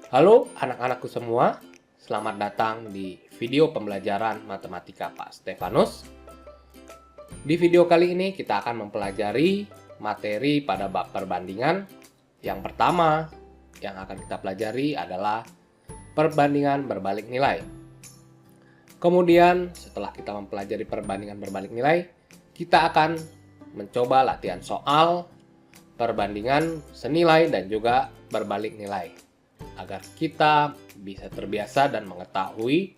Halo anak-anakku semua, selamat datang di video pembelajaran matematika Pak Stefanus. Di video kali ini kita akan mempelajari materi pada bab perbandingan. Yang pertama yang akan kita pelajari adalah perbandingan berbalik nilai. Kemudian setelah kita mempelajari perbandingan berbalik nilai, kita akan mencoba latihan soal perbandingan senilai dan juga berbalik nilai, agar kita bisa terbiasa dan mengetahui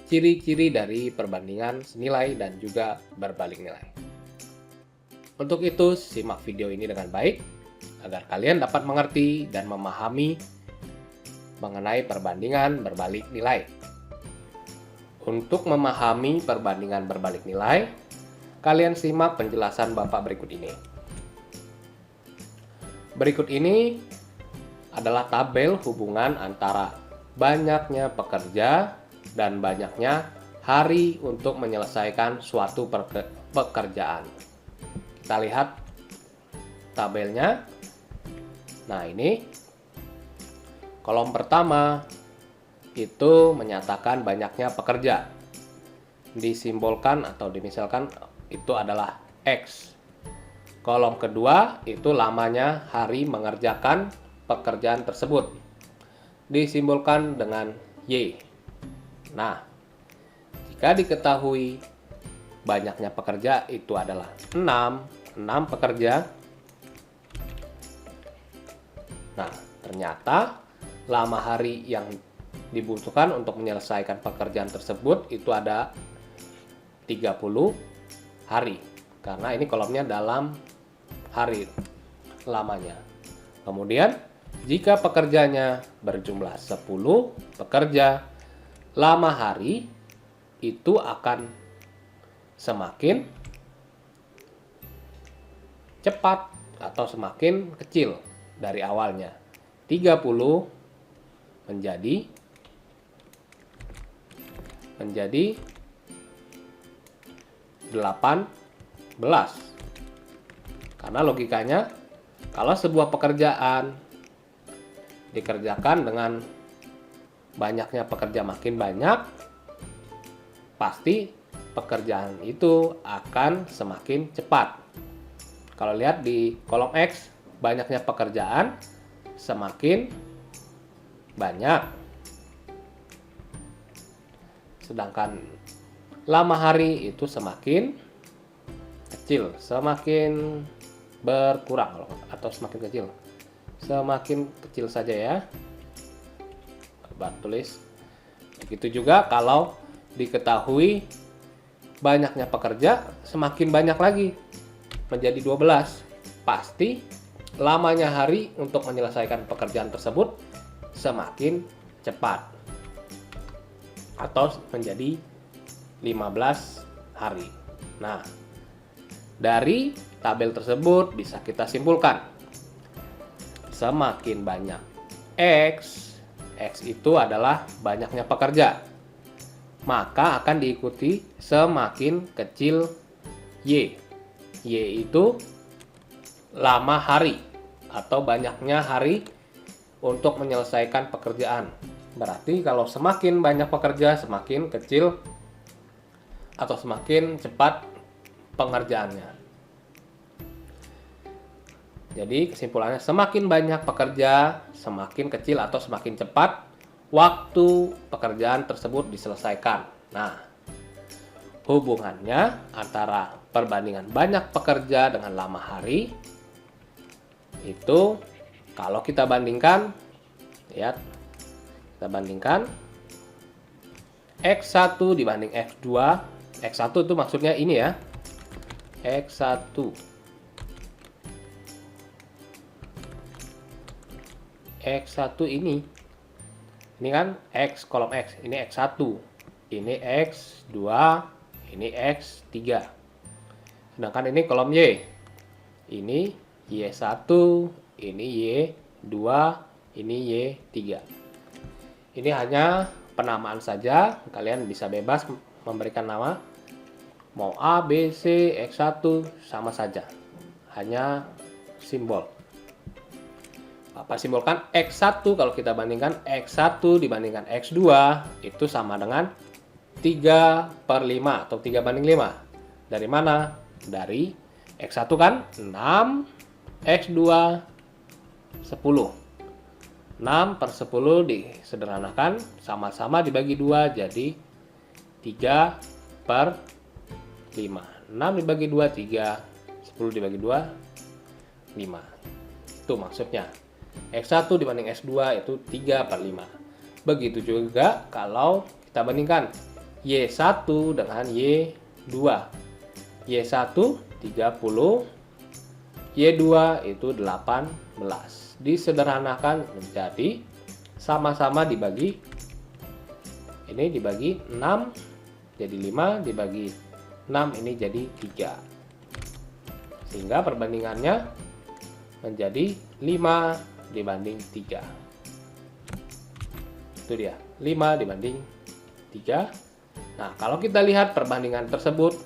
ciri-ciri dari perbandingan senilai dan juga berbalik nilai. Untuk itu, simak video ini dengan baik agar kalian dapat mengerti dan memahami mengenai perbandingan berbalik nilai. Untuk memahami perbandingan berbalik nilai, kalian simak penjelasan Bapak berikut ini. Berikut ini adalah tabel hubungan antara banyaknya pekerja dan banyaknya hari untuk menyelesaikan suatu pekerjaan. Kita lihat tabelnya. Nah, ini kolom pertama itu menyatakan banyaknya pekerja. Disimbolkan atau dimisalkan itu adalah X. Kolom kedua itu lamanya hari mengerjakan pekerjaan tersebut, disimbolkan dengan Y. Nah, jika diketahui banyaknya pekerja itu adalah 6 pekerja. Nah, ternyata lama hari yang dibutuhkan untuk menyelesaikan pekerjaan tersebut itu ada 30 hari. Karena ini kolomnya dalam hari lamanya. Kemudian, jika pekerjanya berjumlah 10 pekerja, lama hari itu akan semakin cepat atau semakin kecil dari awalnya. 30 menjadi 18. Karena logikanya, kalau sebuah pekerjaan dikerjakan dengan banyaknya pekerja makin banyak, pasti pekerjaan itu akan semakin cepat. Kalau lihat di kolom X, banyaknya pekerjaan semakin banyak. Sedangkan lama hari itu semakin kecil, semakin berkurang atau semakin kecil. Semakin kecil saja ya. Coba tulis. Begitu juga kalau diketahui banyaknya pekerja semakin banyak lagi menjadi 12. Pasti lamanya hari untuk menyelesaikan pekerjaan tersebut semakin cepat atau menjadi 15 hari. Nah, dari tabel tersebut bisa kita simpulkan semakin banyak X itu adalah banyaknya pekerja, maka akan diikuti semakin kecil Y itu lama hari atau banyaknya hari untuk menyelesaikan pekerjaan. Berarti kalau semakin banyak pekerja, semakin kecil atau semakin cepat pengerjaannya. Jadi kesimpulannya, semakin banyak pekerja, semakin kecil atau semakin cepat waktu pekerjaan tersebut diselesaikan. Nah, hubungannya antara perbandingan banyak pekerja dengan lama hari itu kalau kita bandingkan, lihat, kita bandingkan X1 dibanding X2. X1 itu maksudnya ini ya, X1 ini kan X, kolom X, ini X1, ini X2, ini X3. Sedangkan ini kolom Y, ini Y1, ini Y2, ini Y3. Ini hanya penamaan saja, kalian bisa bebas memberikan nama mau A, B, C, X1 sama saja, hanya simbol. apa simbolkan X1 kalau kita bandingkan X1 dibandingkan X2 itu sama dengan 3/5 atau 3/5. Dari mana? Dari X1 kan 6, X2 10. 6/10 disederhanakan, sama-sama dibagi 2 jadi 3/5. 6 dibagi 2, 3. 10 dibagi 2, 5. Itu maksudnya. X1 dibanding X2 itu 3/5. Begitu juga kalau kita bandingkan Y1 dengan Y2. Y1 30, Y2 itu 18. Disederhanakan menjadi sama-sama dibagi, ini dibagi 6 jadi 5, dibagi 6 ini jadi 3. Sehingga perbandingannya menjadi 5 dibanding 3. Itu dia, 5 dibanding 3. Nah, kalau kita lihat perbandingan tersebut,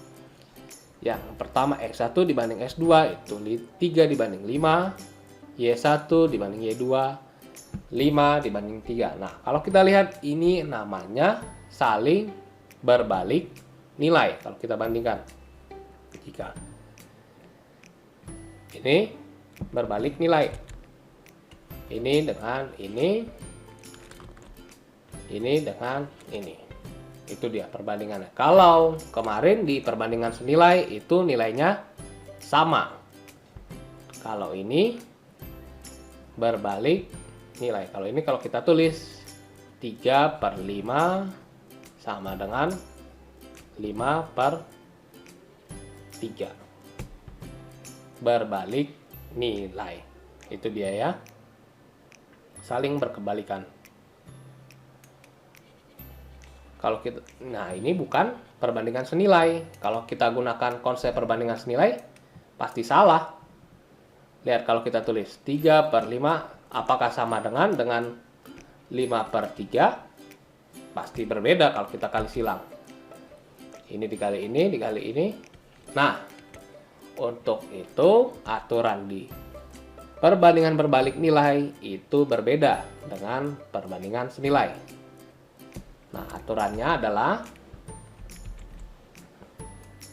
yang pertama X1 dibanding X2 itu 3 dibanding 5, Y1 dibanding Y2, 5 dibanding 3. Nah, kalau kita lihat ini namanya saling berbalik nilai. Kalau kita bandingkan, jika ini berbalik nilai, ini dengan ini dengan ini. Itu dia perbandingannya. Kalau kemarin di perbandingan senilai itu nilainya sama. Kalau ini berbalik nilai. Kalau ini kalau kita tulis 3/5 sama dengan 5/3. Berbalik nilai. Itu dia ya. Saling berkebalikan. Kalau kita, nah ini bukan perbandingan senilai. Kalau kita gunakan konsep perbandingan senilai, pasti salah. Lihat kalau kita tulis 3/5, apakah sama dengan 5/3? Pasti berbeda kalau kita kali silang. Ini dikali ini, dikali ini. Nah, untuk itu aturan di perbandingan berbalik nilai itu berbeda dengan perbandingan senilai. Nah, aturannya adalah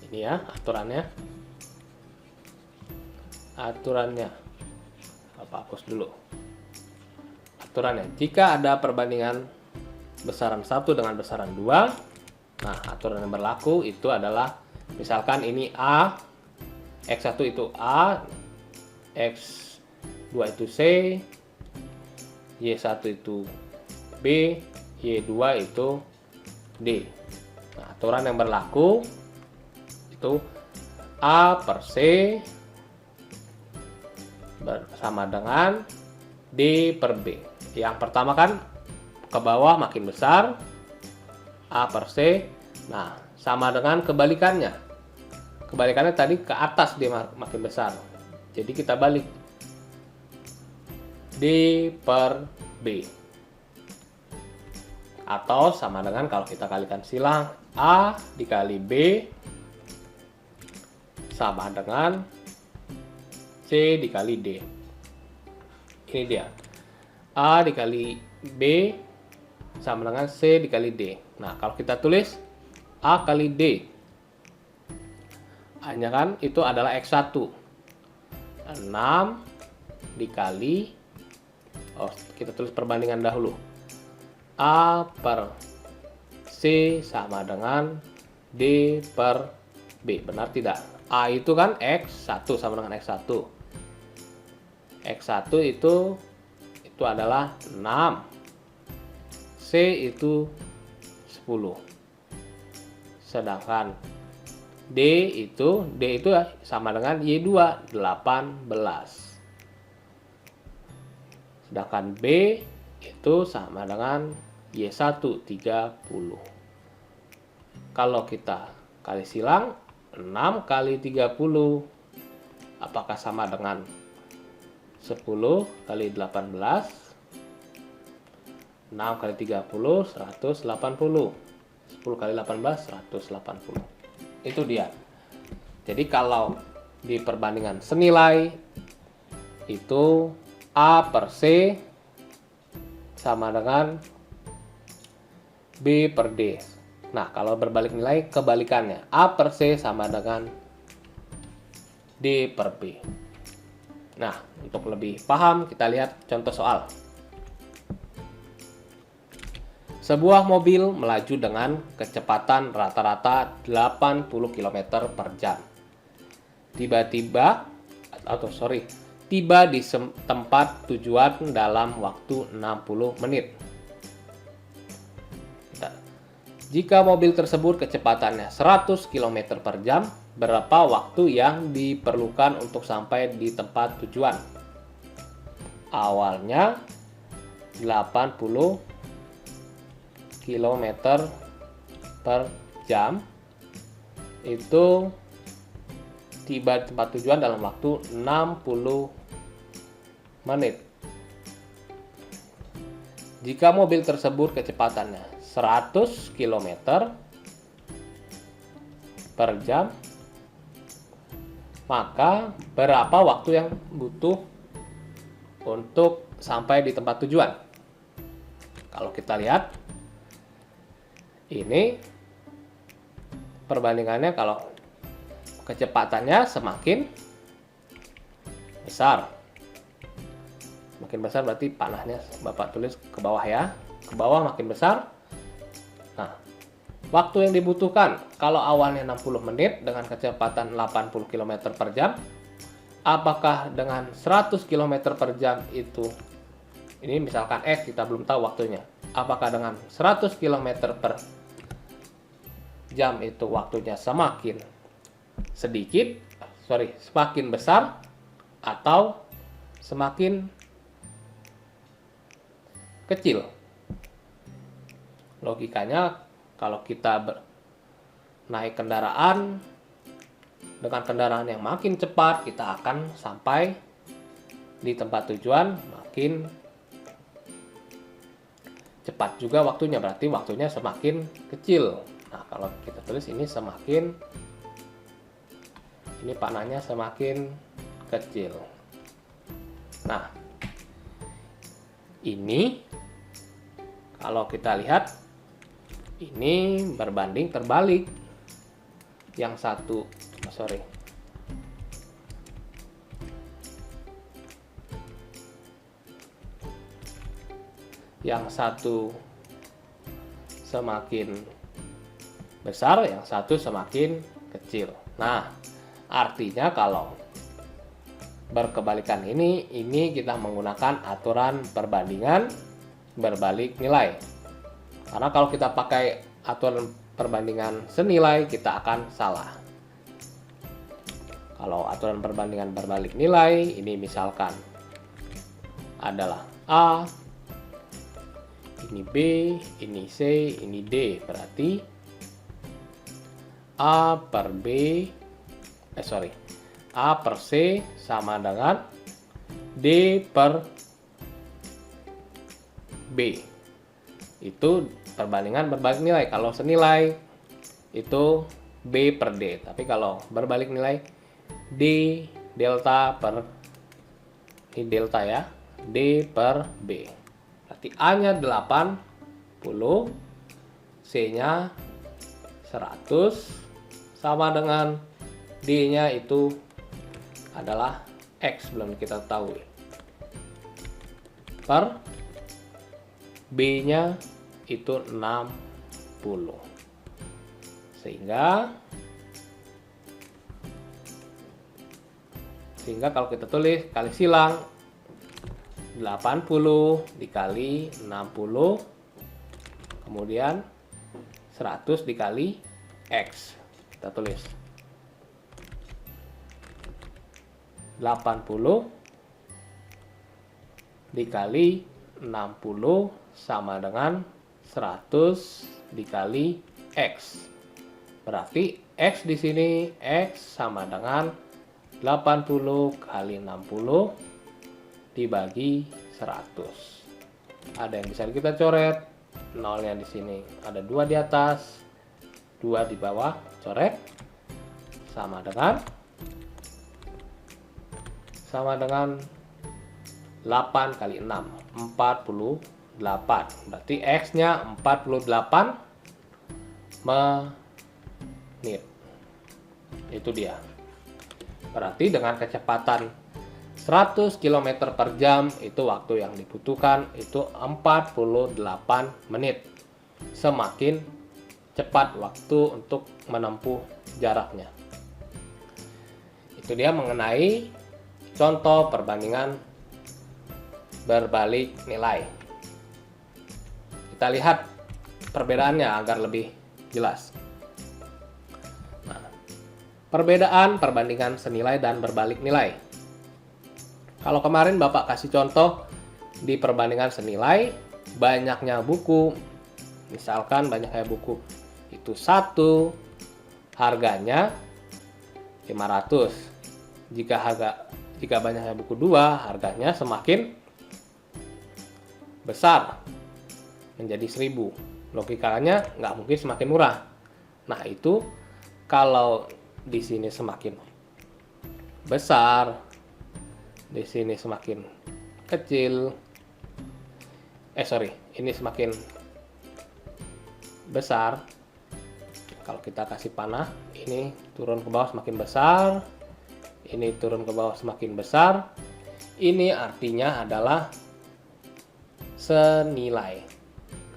ini ya, aturannya. Apa hapus dulu. Aturannya, jika ada perbandingan besaran 1 dengan besaran 2, nah, aturan yang berlaku itu adalah misalkan ini A, X1 itu A, X2 itu C, Y1 itu B, Y2 itu D. Nah, aturan yang berlaku itu A per C bersama dengan D per B. Yang pertama kan ke bawah makin besar, A per C. Nah, sama dengan kebalikannya. Kebalikannya tadi ke atas dia makin besar. Jadi kita balik. D per B. Atau sama dengan kalau kita kalikan silang, A dikali B sama dengan C dikali D. Ini dia. A dikali B sama dengan C dikali D. Nah, kalau kita tulis A kali D, A-nya kan itu adalah X1. 6 dikali, kita tulis perbandingan dahulu. A per C sama dengan D per B. Benar tidak? A itu kan X1 sama dengan X1. X1 itu adalah 6. C itu 10. Sedangkan D itu sama dengan Y2 18. Sedangkan B itu sama dengan Y1 30. Kalau kita kali silang 6 kali 30 apakah sama dengan 10 kali 18? 6 kali 30 180. 10 kali 18 180. Itu dia. Jadi kalau di perbandingan senilai itu A per C sama dengan B per D. Nah, kalau berbalik nilai, kebalikannya. A per C sama dengan D per B. Nah, untuk lebih paham, kita lihat contoh soal. Sebuah mobil melaju dengan kecepatan rata-rata 80 km per jam. Tiba di tempat tujuan dalam waktu 60 menit. Jika mobil tersebut kecepatannya 100 km per jam, berapa waktu yang diperlukan untuk sampai di tempat tujuan? Awalnya 80 km per jam, itu tiba di tempat tujuan dalam waktu 60 menit. Jika mobil tersebut kecepatannya 100 km per jam, maka berapa waktu yang butuh untuk sampai di tempat tujuan? Kalau kita lihat, ini perbandingannya, kalau kecepatannya semakin besar. Makin besar berarti panahnya Bapak tulis ke bawah ya. Ke bawah makin besar. Nah, waktu yang dibutuhkan kalau awalnya 60 menit dengan kecepatan 80 km per jam, apakah dengan 100 km per jam itu, ini misalkan X, kita belum tahu waktunya, apakah dengan 100 km per jam itu waktunya semakin besar atau semakin kecil? Logikanya, kalau kita naik kendaraan dengan kendaraan yang makin cepat, kita akan sampai di tempat tujuan makin cepat juga waktunya, berarti waktunya semakin kecil. Nah, kalau kita tulis ini semakin, ini panahnya semakin kecil. Nah, ini kalau kita lihat, ini berbanding terbalik. Yang satu semakin besar, yang satu semakin kecil. Nah, artinya kalau berkebalikan ini kita menggunakan aturan perbandingan berbalik nilai. Karena kalau kita pakai aturan perbandingan senilai, kita akan salah. Kalau aturan perbandingan berbalik nilai, ini misalkan adalah A, ini B, ini C, ini D. Berarti A per C sama dengan D per B. Itu perbandingan berbalik nilai. Kalau senilai itu B per D. Tapi kalau berbalik nilai, D delta per, ini delta ya, D per B. Berarti A-nya 80, C-nya 100, sama dengan D-nya itu adalah X, belum kita tahu. Per B-nya itu 60. Sehingga kalau kita tulis kali silang, 80 dikali 60, kemudian 100 dikali X. Kita tulis 80 dikali 60 sama dengan 100 dikali X. Berarti X di sini, X sama dengan 80 kali 60 dibagi 100. Ada yang bisa kita coret, nolnya di sini ada 2 di atas, 2 di bawah, coret, sama dengan 8 kali 6, 48. Berarti X-nya 48 menit. Itu dia. Berarti dengan kecepatan 100 km per jam, itu waktu yang dibutuhkan itu 48 menit. Semakin cepat waktu untuk menempuh jaraknya. Itu dia mengenai contoh perbandingan berbalik nilai. Kita lihat perbedaannya agar lebih jelas. Nah, perbedaan perbandingan senilai dan berbalik nilai. Kalau kemarin Bapak kasih contoh di perbandingan senilai, banyaknya buku, misalkan banyaknya buku itu 1, harganya 500. Jika banyaknya buku 2, harganya semakin besar menjadi 1000. Logikanya nggak mungkin semakin murah. Nah, itu kalau di sini semakin besar, di sini semakin kecil. Ini semakin besar. Kalau kita kasih panah, ini turun ke bawah semakin besar, ini turun ke bawah semakin besar. Ini artinya adalah senilai,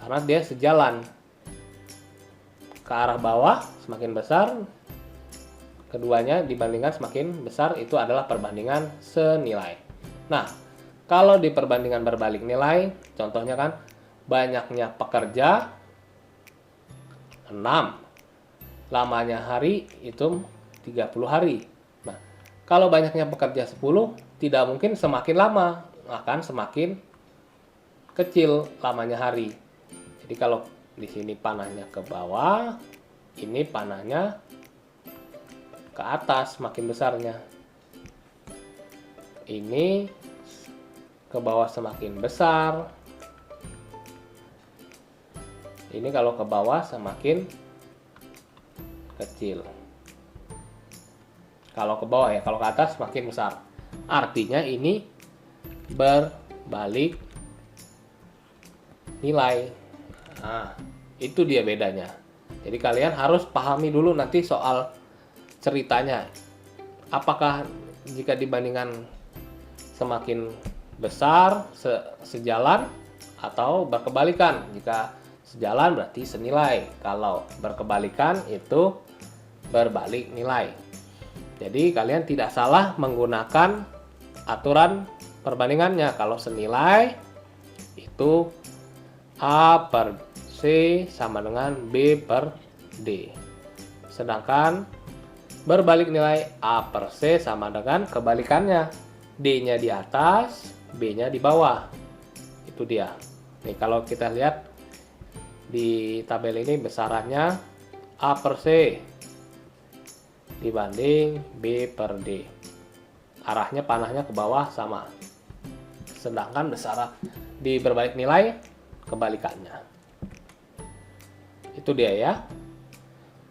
karena dia sejalan. Ke arah bawah semakin besar, keduanya dibandingkan semakin besar, itu adalah perbandingan senilai. Nah, kalau di perbandingan berbalik nilai, contohnya kan banyaknya pekerja 6, lamanya hari itu 30 hari. Nah, kalau banyaknya pekerja 10, tidak mungkin semakin lama, akan semakin kecil lamanya hari. Jadi kalau di sini panahnya ke bawah, ini panahnya ke atas semakin besarnya. Ini ke bawah semakin besar. Ini kalau ke bawah semakin kecil. Kalau ke bawah ya, kalau ke atas semakin besar. Artinya ini berbalik nilai. Nah, itu dia bedanya. Jadi kalian harus pahami dulu nanti soal ceritanya. Apakah jika dibandingkan semakin besar sejalan atau berkebalikan? Jika sejalan berarti senilai. Kalau berkebalikan itu berbalik nilai. Jadi kalian tidak salah menggunakan aturan perbandingannya. Kalau senilai itu A per C sama dengan B per D. Sedangkan berbalik nilai A per C sama dengan kebalikannya. D-nya di atas, B-nya di bawah. Itu dia. Nih kalau kita lihat di tabel ini besarannya A per C dibanding B per D. Arahnya panahnya ke bawah sama. Sedangkan besaran di berbalik nilai kebalikannya. Itu dia ya.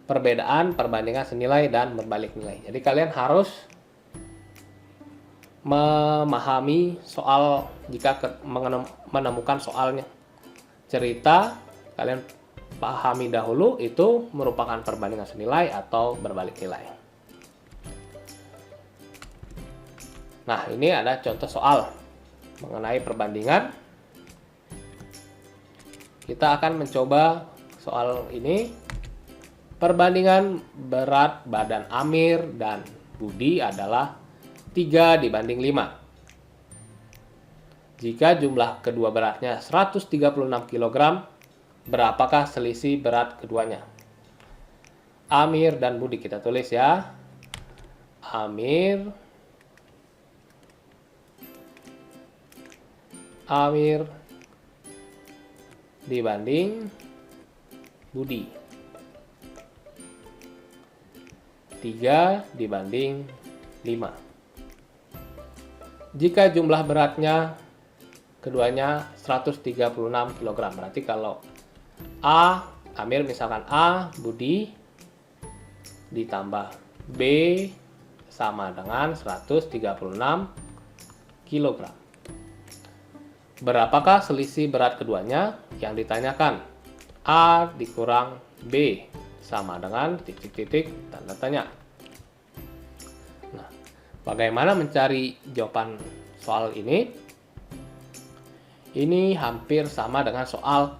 Perbedaan perbandingan senilai dan berbalik nilai. Jadi kalian harus memahami soal jika menemukan soalnya. Cerita kalian pahami dahulu itu merupakan perbandingan senilai atau berbalik nilai. Nah, ini ada contoh soal mengenai perbandingan. Kita akan mencoba soal ini. Perbandingan berat badan Amir dan Budi adalah 3 dibanding 5. Jika jumlah kedua beratnya 136 kg, berapakah selisih berat keduanya? Amir dan Budi, kita tulis ya. Amir dibanding Budi. 3 dibanding 5. Jika jumlah beratnya keduanya 136 kg, berarti kalau Amir misalkan A, Budi ditambah B sama dengan 136 kg. Berapakah selisih berat keduanya? Yang ditanyakan A dikurang B sama dengan titik-titik tanda tanya. Nah, bagaimana mencari jawaban soal ini? Ini hampir sama dengan soal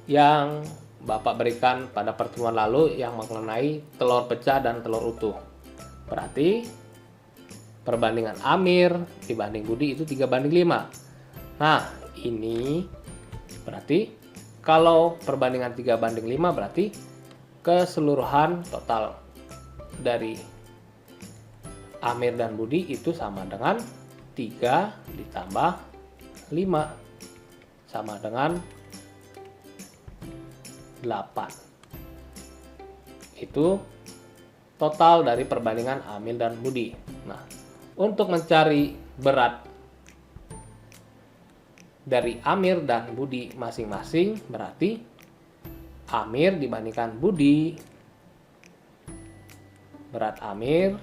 yang Bapak berikan pada pertemuan lalu yang mengenai telur pecah dan telur utuh. Berarti perbandingan Amir dibanding Budi itu 3:5. Nah, ini berarti kalau perbandingan 3:5 berarti keseluruhan total dari Amir dan Budi itu sama dengan 3 ditambah 5 sama dengan 8. Itu total dari perbandingan Amir dan Budi. Nah, untuk mencari berat dari Amir dan Budi masing-masing berarti Amir dibandingkan Budi, berat Amir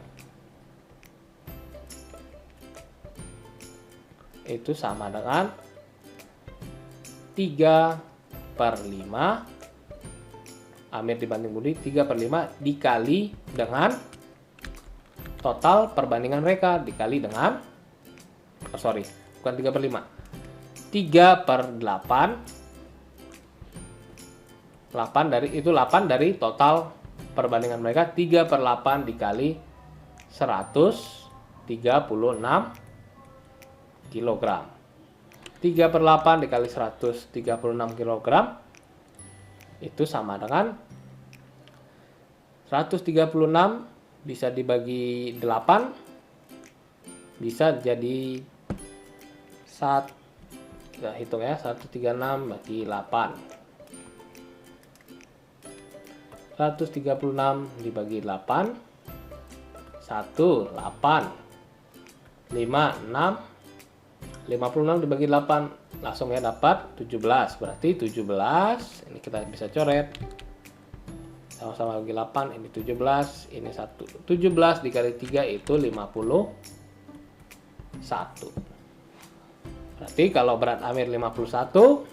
itu sama dengan 3/5. Amir dibanding Budi 3/5 dikali dengan total perbandingan mereka dikali dengan bukan 3/5, 3/8. 8 dari total perbandingan mereka. 3/8 dikali 136 kg. 3/8 dikali 136 kg itu sama dengan 136 bisa dibagi 8 bisa jadi kita hitung ya, 136 bagi 8. 136 dibagi 8 1, 8 5, 6 56 dibagi 8 langsung ya dapat 17. Berarti 17 ini kita bisa coret sama-sama bagi 8, ini 17, ini 1. 17 dikali 3 itu 51. Berarti kalau berat Amir 51,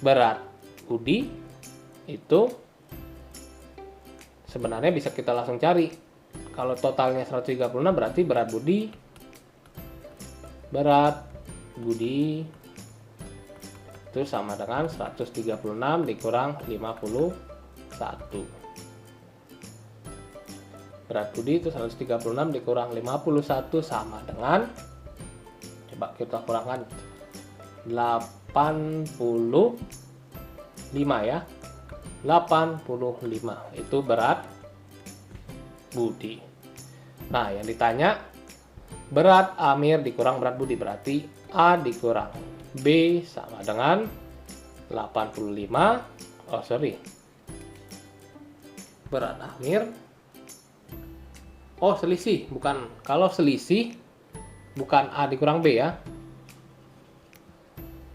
berat Budi itu sebenarnya bisa kita langsung cari. Kalau totalnya 136 berarti berat Budi itu sama dengan 136 dikurang 51. Berat Budi itu 136 dikurang 51 sama dengan, coba kita kurangkan, 85 ya. 85 itu berat Budi. Nah, yang ditanya berat Amir dikurang berat Budi berarti A dikurang B sama dengan 85. Berat Amir. Selisih, bukan. Kalau selisih bukan A dikurang B ya.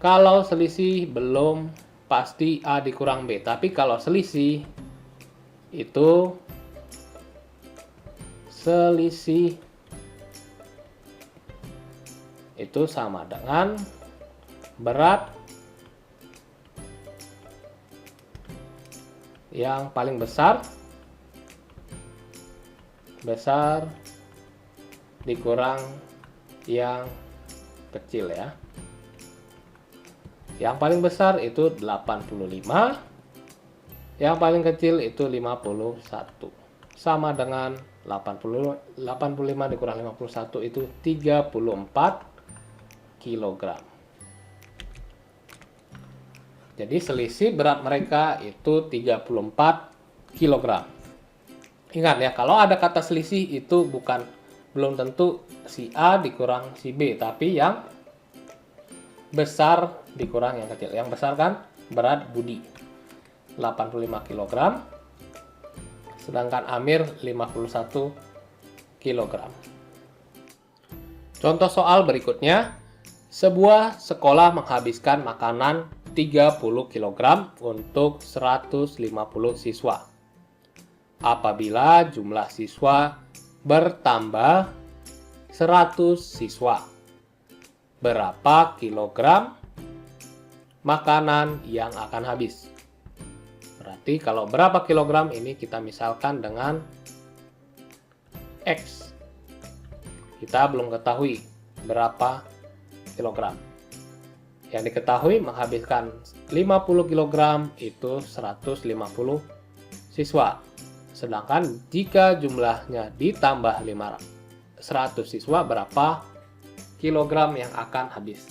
Kalau selisih belum pasti A dikurang B, tapi kalau selisih itu sama dengan berat yang paling besar dikurang yang kecil ya. Yang paling besar itu 85, yang paling kecil itu 51. Sama dengan 85 dikurang 51 itu 34 kg. Jadi selisih berat mereka itu 34 kg. Ingat ya, kalau ada kata selisih itu belum tentu si A dikurang si B, tapi yang besar dikurang yang kecil. Yang besar kan berat Budi 85 kg, sedangkan Amir 51 kg. Contoh soal berikutnya, sebuah sekolah menghabiskan makanan 30 kg untuk 150 siswa. Apabila jumlah siswa bertambah 100 siswa, berapa kilogram makanan yang akan habis. Berarti kalau berapa kilogram ini kita misalkan dengan X. Kita belum ketahui berapa kilogram. Yang diketahui menghabiskan 50 kilogram itu 150 siswa. Sedangkan jika jumlahnya ditambah 100 siswa, berapa kilogram yang akan habis?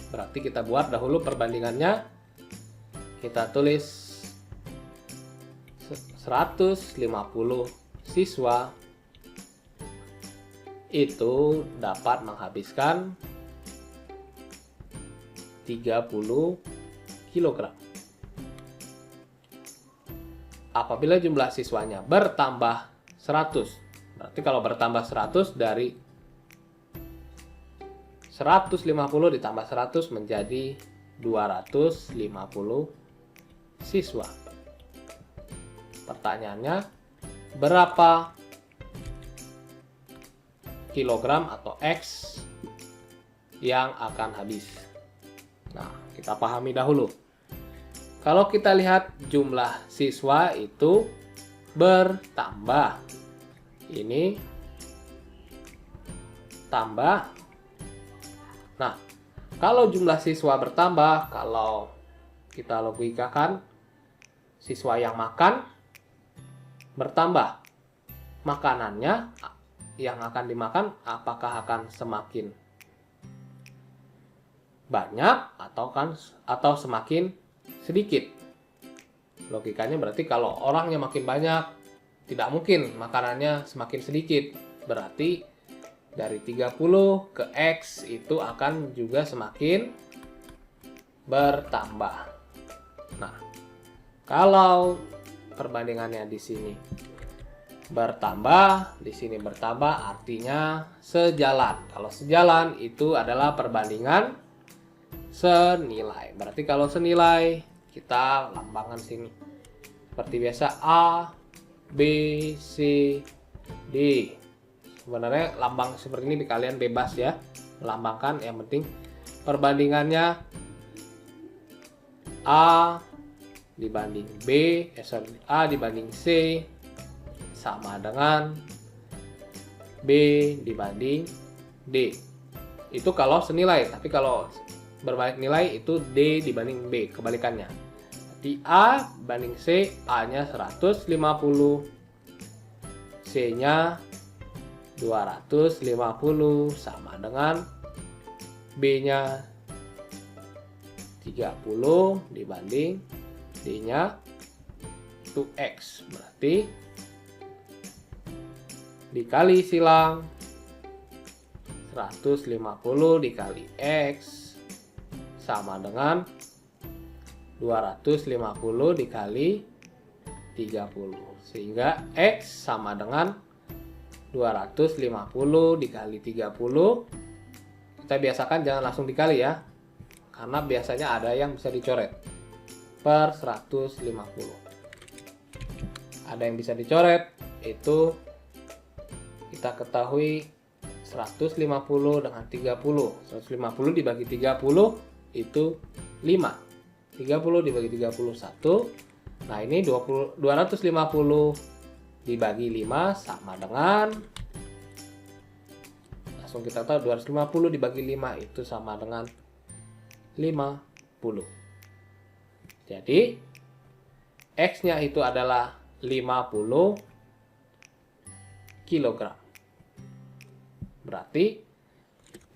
Berarti kita buat dahulu perbandingannya. Kita tulis 150 siswa itu dapat menghabiskan 30 kilogram. Apabila jumlah siswanya bertambah 100, berarti kalau bertambah 100 dari 150 ditambah 100 menjadi 250 siswa. Pertanyaannya, berapa kilogram atau X yang akan habis? Nah, kita pahami dahulu. Kalau kita lihat jumlah siswa itu bertambah. Ini tambah. Nah, kalau jumlah siswa bertambah, kalau kita logikakan, siswa yang makan bertambah. Makanannya yang akan dimakan apakah akan semakin banyak atau semakin sedikit? Logikanya berarti kalau orangnya makin banyak, tidak mungkin makanannya semakin sedikit. Berarti dari 30 ke X itu akan juga semakin bertambah. Nah, kalau perbandingannya di sini bertambah, di sini bertambah, artinya sejalan. Kalau sejalan itu adalah perbandingan senilai. Berarti kalau senilai, kita lambangkan sini seperti biasa A, B, C, D. Sebenarnya lambang seperti ini kalian bebas ya melambangkan, yang penting perbandingannya A dibanding B, A dibanding C sama dengan B dibanding D. Itu kalau senilai, tapi kalau berbalik nilai itu D dibanding B, kebalikannya. Di A banding C, A-nya 150, C-nya 250 sama dengan B-nya 30 dibanding D-nya itu X. Berarti dikali silang 150 dikali X sama dengan 250 dikali 30. Sehingga X sama dengan 250 dikali 30. Kita biasakan jangan langsung dikali ya, karena biasanya ada yang bisa dicoret per 150. Ada yang bisa dicoret, itu kita ketahui 150 dengan 30. 150 dibagi 30 itu 5. 30 dibagi 31. Nah, ini 250 dibagi 5 sama dengan, langsung kita tahu 250 dibagi 5 itu sama dengan 50. Jadi X-nya itu adalah 50 kilogram. Berarti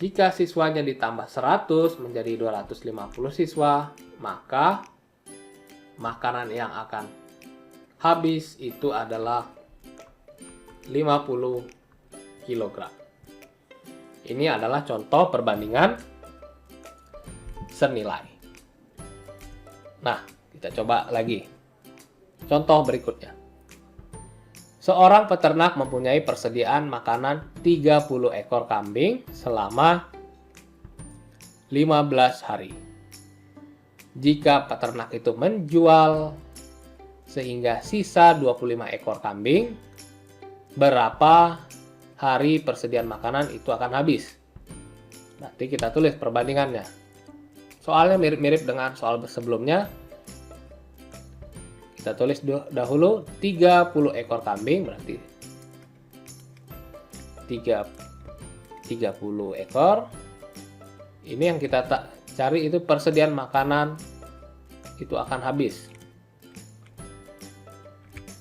jika siswanya ditambah 100 menjadi 250 siswa, maka makanan yang akan habis itu adalah 50 kilogram. Ini adalah contoh perbandingan senilai. Nah, kita coba lagi. Contoh berikutnya. Seorang peternak mempunyai persediaan makanan 30 ekor kambing selama 15 hari. Jika peternak itu menjual sehingga sisa 25 ekor kambing, berapa hari persediaan makanan itu akan habis? Berarti kita tulis perbandingannya. Soalnya mirip-mirip dengan soal sebelumnya. Kita tulis dahulu 30 ekor kambing, berarti 30 ekor. Ini yang kita cari itu persediaan makanan itu akan habis.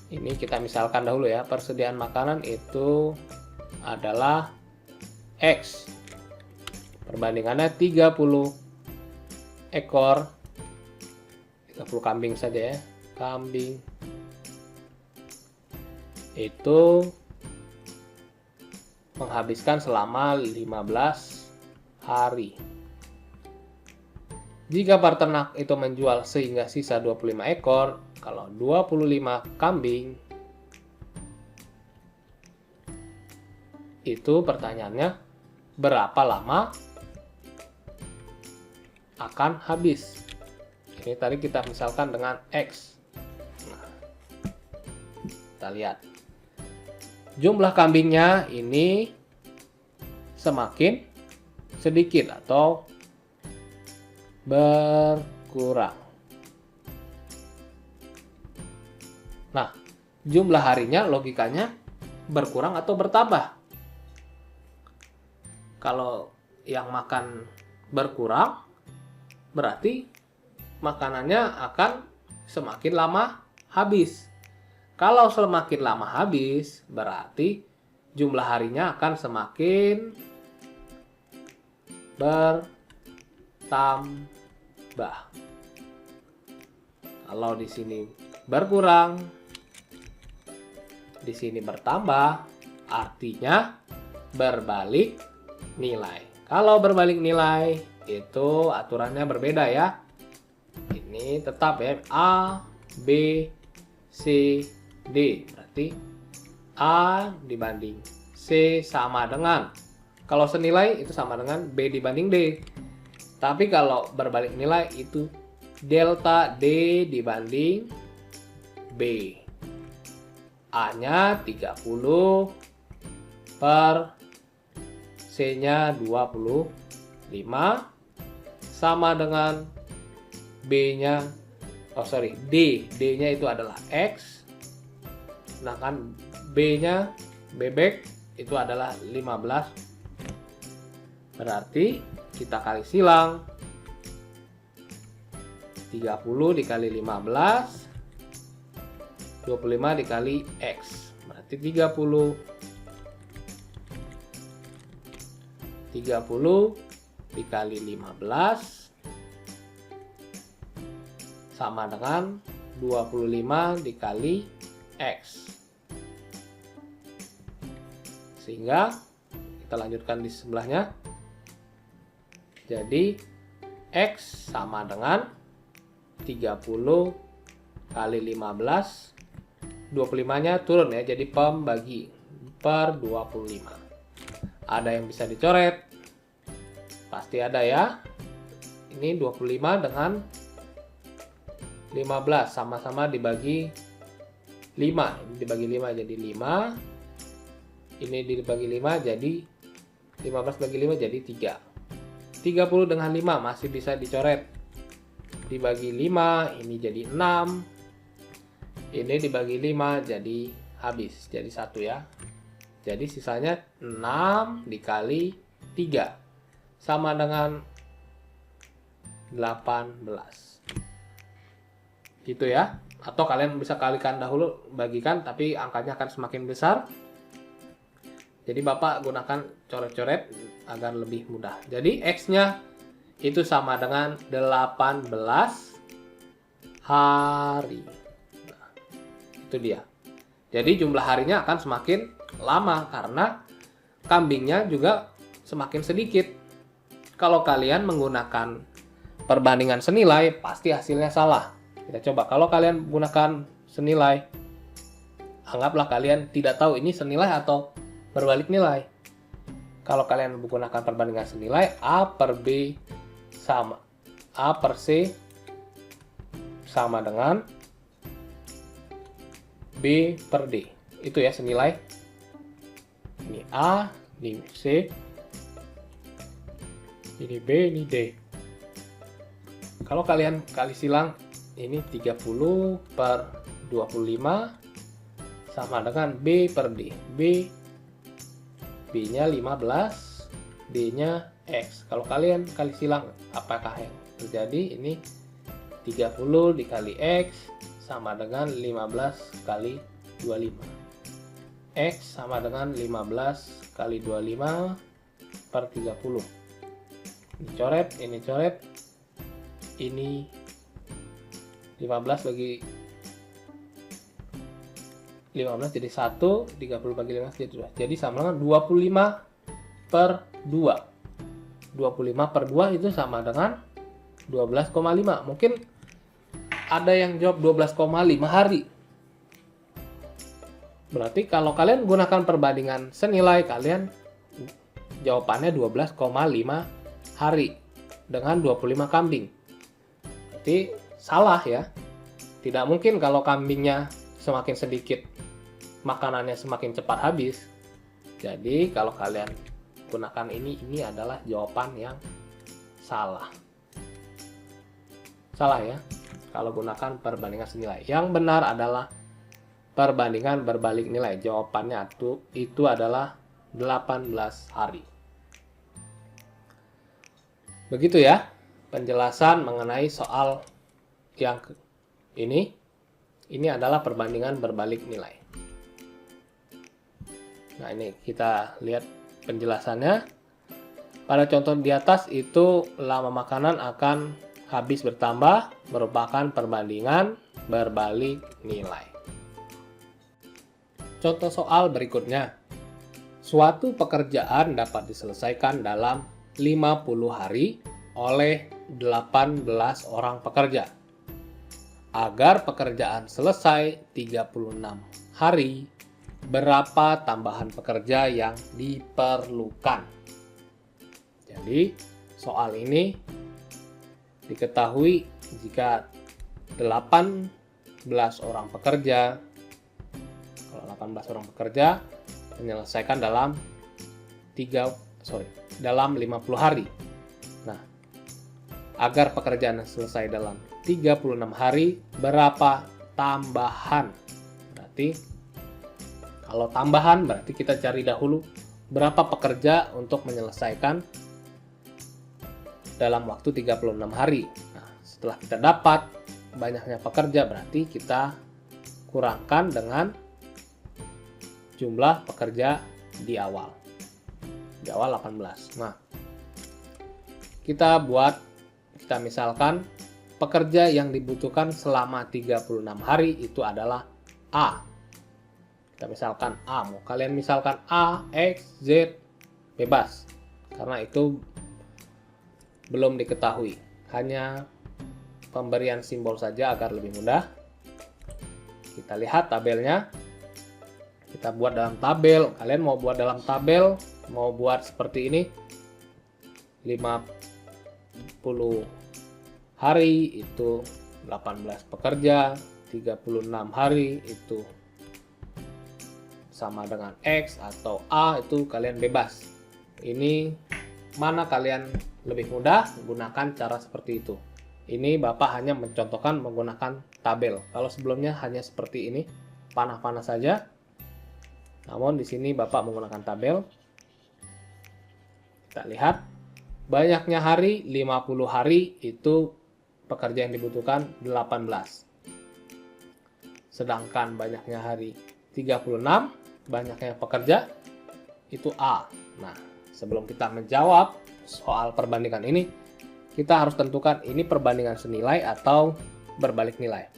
Ini kita misalkan dahulu ya, persediaan makanan itu adalah X. Perbandingannya 30 ekor, 30 kambing saja ya. Kambing itu menghabiskan selama 15 hari. Jika peternak itu menjual sehingga sisa 25 ekor, kalau 25 kambing, itu pertanyaannya berapa lama akan habis? Ini tadi kita misalkan dengan X. Nah, kita lihat. Jumlah kambingnya ini semakin sedikit atau berkurang. Nah, jumlah harinya logikanya berkurang atau bertambah. Kalau yang makan berkurang, berarti makanannya akan semakin lama habis. Kalau semakin lama habis, berarti jumlah harinya akan semakin bertambah. Kalau di sini berkurang, di sini bertambah, artinya berbalik nilai. Kalau berbalik nilai, itu aturannya berbeda ya. Ini tetap ya, A, B, C, D. Berarti A dibanding C sama dengan, kalau senilai itu sama dengan B dibanding D. Tapi kalau berbalik nilai itu delta D dibanding B. A-nya 30 per C-nya 25 sama dengan B-nya, D-nya itu adalah X, sedangkan B-nya, bebek, itu adalah 15. Berarti kita kali silang, 30 dikali 15, 25 dikali X, berarti 30 dikali 15 sama dengan 25 dikali X. Sehingga kita lanjutkan di sebelahnya. Jadi X sama dengan 30 kali 15. 25-nya turun ya, jadi pembagi per 25. Ada yang bisa dicoret? Pasti ada ya. Ini 25 dengan 15 sama-sama dibagi 5. Ini dibagi 5 jadi 5. Ini dibagi 5 jadi 15 bagi 5 jadi 3. 30 dengan 5 masih bisa dicoret. Dibagi 5 ini jadi 6. Ini dibagi 5 jadi habis, jadi 1 ya. Jadi sisanya 6 dikali 3 sama dengan 18. Gitu ya. Atau kalian bisa kalikan dahulu, bagikan, tapi angkanya akan semakin besar. Jadi Bapak gunakan coret-coret agar lebih mudah. Jadi X-nya itu sama dengan 18 hari. Nah, itu dia. Jadi jumlah harinya akan semakin lama karena kambingnya juga semakin sedikit. Kalau kalian menggunakan perbandingan senilai, pasti hasilnya salah. Kita coba, kalau kalian gunakan senilai, anggaplah kalian tidak tahu ini senilai atau berbalik nilai. Kalau kalian menggunakan perbandingan senilai, A per B sama A per C sama dengan B per D. Itu ya senilai. Ini A, ini C. Ini B, ini D. Kalau kalian kali silang, ini 30 per 25 sama dengan B per D. B-nya 15, D-nya X. Kalau kalian kali silang, apakah yang terjadi? Ini 30 dikali X sama dengan 15 kali 25. X sama dengan 15 kali 25 per 30. Ini coret, ini coret. Ini 15 bagi 15 jadi 1, 30 bagi 15 jadi 2. Jadi sama dengan 25 per 2. 25 per 2 itu sama dengan 12,5. Mungkin ada yang jawab 12,5 hari. Berarti kalau kalian gunakan perbandingan senilai, kalian jawabannya 12,5 hari dengan 25 kambing. Berarti salah ya. Tidak mungkin kalau kambingnya semakin sedikit, makanannya semakin cepat habis. Jadi kalau kalian gunakan ini adalah jawaban yang salah. Salah ya, kalau gunakan perbandingan senilai. Yang benar adalah perbandingan berbalik nilai. Jawabannya itu adalah 18 hari. Begitu ya penjelasan mengenai soal yang ini. Ini adalah perbandingan berbalik nilai. Nah, ini kita lihat penjelasannya. Pada contoh di atas itu lama makanan akan habis bertambah, merupakan perbandingan berbalik nilai. Contoh soal berikutnya. Suatu pekerjaan dapat diselesaikan dalam 50 hari oleh 18 orang pekerja. Agar pekerjaan selesai 36 hari, berapa tambahan pekerja yang diperlukan? Jadi, soal ini diketahui jika 18 orang pekerja, kalau 18 orang pekerja menyelesaikan dalam 50 hari. Nah, agar pekerjaan selesai dalam 36 hari, berapa tambahan? Berarti kalau tambahan berarti kita cari dahulu berapa pekerja untuk menyelesaikan dalam waktu 36 hari. Nah, setelah kita dapat banyaknya pekerja, berarti kita kurangkan dengan jumlah pekerja di awal. Di awal 18. Nah, kita misalkan pekerja yang dibutuhkan selama 36 hari itu adalah A. Kita misalkan A, mau kalian misalkan A, X, Z, bebas. Karena itu belum diketahui. Hanya pemberian simbol saja agar lebih mudah. Kita lihat tabelnya. Kita buat dalam tabel. Kalian mau buat dalam tabel, mau buat seperti ini. 50 hari itu 18 pekerja, 36 hari itu sama dengan X atau A, itu kalian bebas. Ini mana kalian lebih mudah, gunakan cara seperti itu. Ini Bapak hanya mencontohkan menggunakan tabel. Kalau sebelumnya hanya seperti ini, panah-panah saja. Namun di sini Bapak menggunakan tabel. Kita lihat, banyaknya hari 50 hari itu pekerja yang dibutuhkan 18. Sedangkan banyaknya hari 36, banyaknya pekerja itu A. Nah, sebelum kita menjawab soal perbandingan ini, kita harus tentukan ini perbandingan senilai atau berbalik nilai.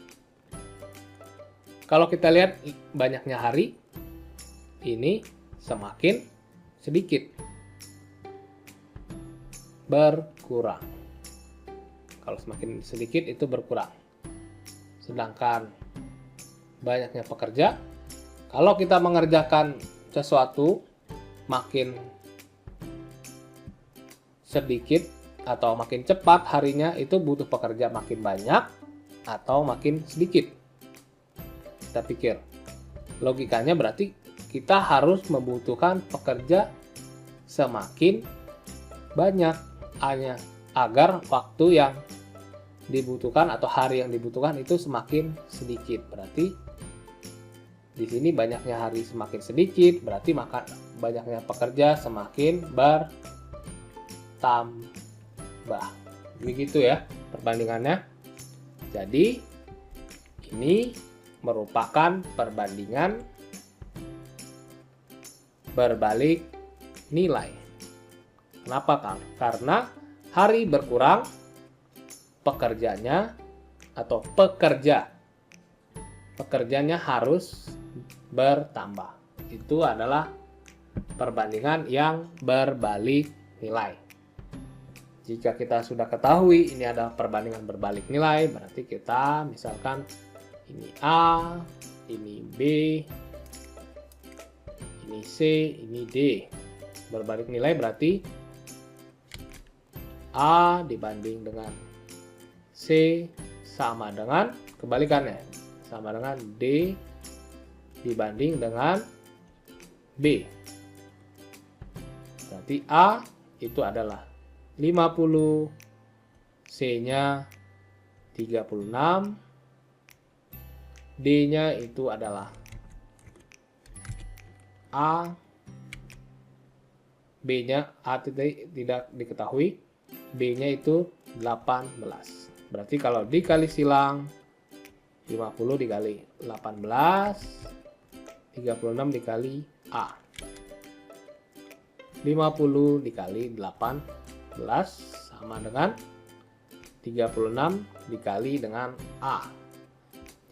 Kalau kita lihat banyaknya hari, ini semakin sedikit, berkurang. Kalau semakin sedikit itu berkurang. Sedangkan banyaknya pekerja, kalau kita mengerjakan sesuatu makin sedikit atau makin cepat harinya, itu butuh pekerja makin banyak atau makin sedikit. Kita pikir, logikanya berarti kita harus membutuhkan pekerja semakin banyak A-nya, agar waktu yang dibutuhkan atau hari yang dibutuhkan itu semakin sedikit. Berarti di sini banyaknya hari semakin sedikit, berarti maka banyaknya pekerja semakin bertambah. Begitu ya perbandingannya. Jadi ini merupakan perbandingan berbalik nilai. Kenapa, Kang? Karena hari berkurang, pekerjanya atau pekerjanya harus bertambah. Itu adalah perbandingan yang berbalik nilai. Jika kita sudah ketahui ini adalah perbandingan berbalik nilai, berarti kita misalkan ini A, ini B, ini C, ini D. Berbalik nilai berarti A dibanding dengan C sama dengan kebalikannya, sama dengan D dibanding dengan B. Berarti A itu adalah 50, C-nya 36, D-nya itu adalah A, B-nya A tidak diketahui, B-nya itu 18. Berarti kalau dikali silang 50 dikali 18, 36 dikali A. 50 dikali 18 sama dengan 36 dikali dengan A.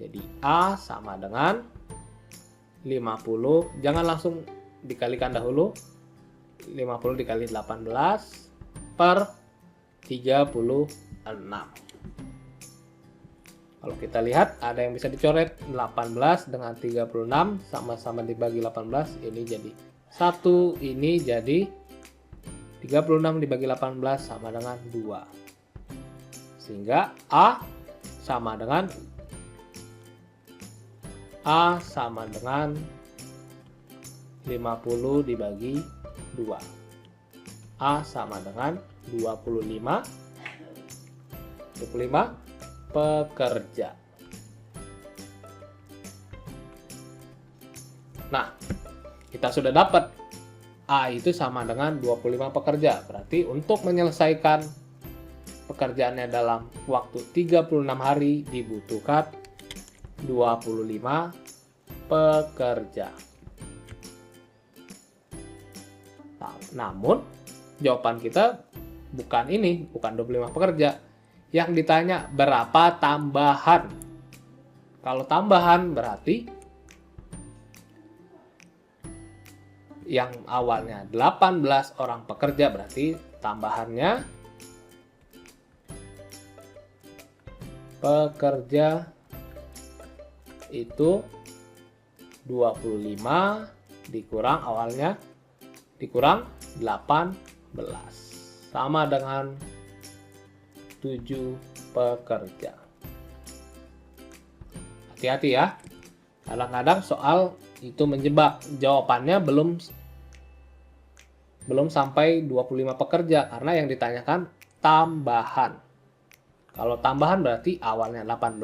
Jadi A sama dengan 50, jangan langsung dikalikan dahulu. 50 dikali 18 per 36. Kalau kita lihat ada yang bisa dicoret, 18 dengan 36 sama-sama dibagi 18, ini jadi 1, ini jadi 36 dibagi 18 sama dengan 2. Sehingga A sama dengan 50 dibagi 2. A sama dengan 25 pekerja. Nah, kita sudah dapat A itu sama dengan 25 pekerja. Berarti untuk menyelesaikan pekerjaannya dalam waktu 36 hari dibutuhkan 25 pekerja. Namun jawaban kita bukan ini, bukan 25 pekerja. Yang ditanya berapa tambahan. Kalau tambahan berarti yang awalnya 18 orang pekerja, berarti tambahannya pekerja itu 25 dikurang awalnya dikurang 18 sama dengan 7 pekerja. Hati-hati ya. Kadang-kadang soal itu menjebak. Jawabannya belum sampai 25 pekerja karena yang ditanyakan tambahan. Kalau tambahan berarti awalnya 18,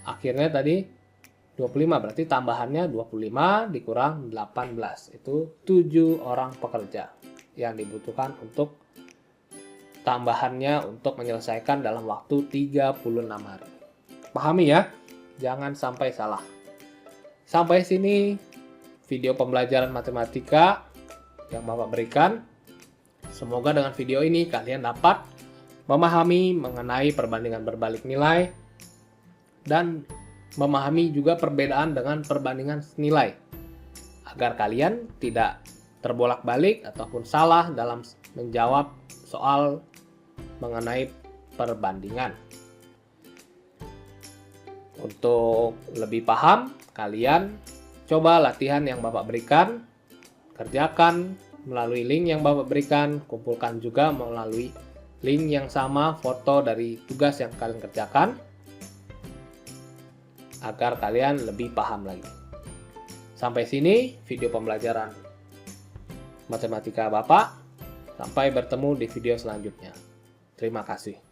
akhirnya tadi 25, berarti tambahannya 25 dikurang 18. Itu 7 orang pekerja yang dibutuhkan untuk tambahannya untuk menyelesaikan dalam waktu 36 hari. Pahami ya, jangan sampai salah. Sampai sini video pembelajaran matematika yang Bapak berikan. Semoga dengan video ini kalian dapat memahami mengenai perbandingan berbalik nilai dan memahami juga perbedaan dengan perbandingan nilai agar kalian tidak terbolak-balik ataupun salah dalam menjawab soal mengenai perbandingan. Untuk lebih paham, kalian coba latihan yang Bapak berikan, kerjakan melalui link yang Bapak berikan, kumpulkan juga melalui link yang sama foto dari tugas yang kalian kerjakan agar kalian lebih paham lagi. Sampai sini video pembelajaran matematika Bapak. Sampai bertemu di video selanjutnya. Terima kasih.